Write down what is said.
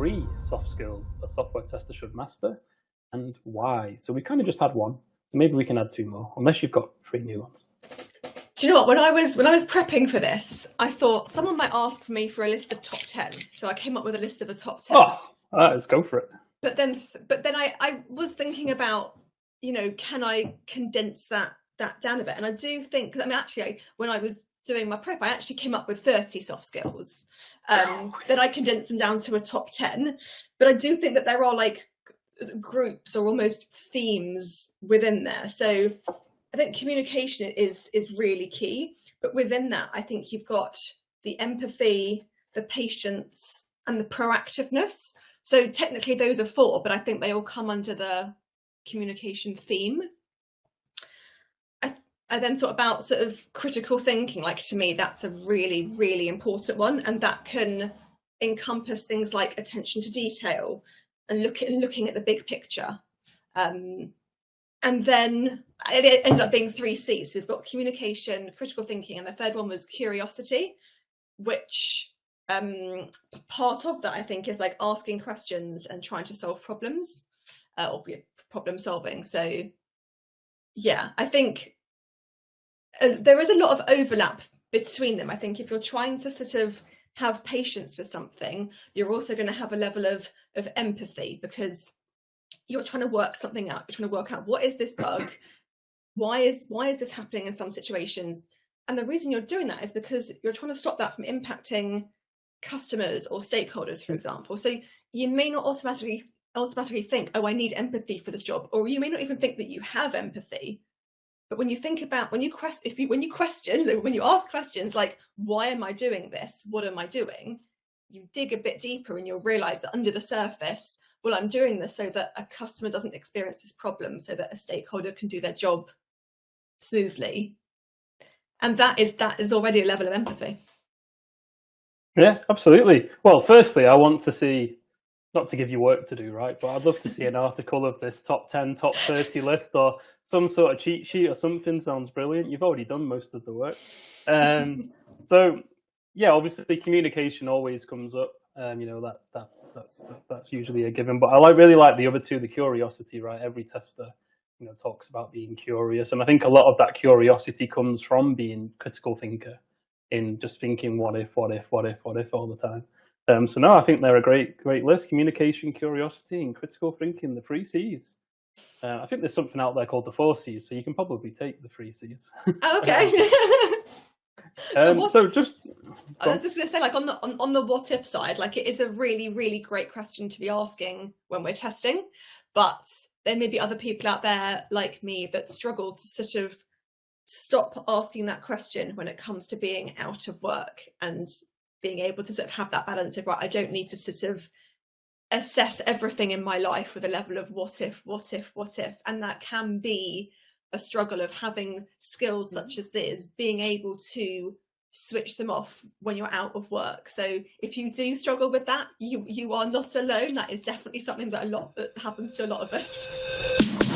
3 soft skills a software tester should master and why? So we kind of just had one. So maybe we can add 2 more, unless you've got 3 new ones. Do you know what? When I was prepping for this, I thought someone might ask me for a list of top 10. So I came up with a list of the top 10. Oh, let's go for it. But then I was thinking about, can I condense that down a bit? And I do think, I mean, actually, when I was doing my prep, I actually came up with 30 soft skills. Then I condensed them down to a top 10. But I do think that there are like groups or almost themes within there. So I think communication is really key, but within that, I think you've got the empathy, the patience, and the proactiveness. So technically those are 4, but I think they all come under the communication theme. I then thought about sort of critical thinking. Like, to me, that's a really, really important one, and that can encompass things like attention to detail and looking at the big picture. And then it ended up being 3 C's. So we've got communication, critical thinking, and the third one was curiosity, which part of that, I think, is like asking questions and trying to solve problems, or problem solving. So yeah, I think there is a lot of overlap between them. I think if you're trying to sort of have patience with something, you're also going to have a level of empathy, because you're trying to work something out. You're trying to work out, what is this bug? Why is this happening in some situations? And the reason you're doing that is because you're trying to stop that from impacting customers or stakeholders, for example. So you may not automatically think, oh, I need empathy for this job, or you may not even think that you have empathy. But when you think about, when you ask questions like, why am I doing this? What am I doing? You dig a bit deeper and you'll realize that under the surface, well, I'm doing this so that a customer doesn't experience this problem, so that a stakeholder can do their job smoothly. And that is already a level of empathy. Yeah, absolutely. Well, firstly, I want to see, not to give you work to do, right? But I'd love to see an article of this top 10, top 30 list, or some sort of cheat sheet or something. Sounds brilliant. You've already done most of the work. So yeah, obviously communication always comes up. That's usually a given. But I really like the other 2, the curiosity, right? Every tester, talks about being curious, and I think a lot of that curiosity comes from being critical thinker, in just thinking what if all the time. So no, I think they're a great list: communication, curiosity, and critical thinking. The 3 C's. I think there's something out there called the 4 C's, so you can probably take the 3 C's. Okay. So just, I was just going to say, like, on the what if side, like, it is a really, really great question to be asking when we're testing, but there may be other people out there like me that struggle to sort of stop asking that question when it comes to being out of work and being able to sort of have that balance of, right, I don't need to sort of assess everything in my life with a level of what if, and that can be a struggle of having skills such as this, being able to switch them off when you're out of work. So if you do struggle with that, you are not alone. That is definitely something that happens to a lot of us.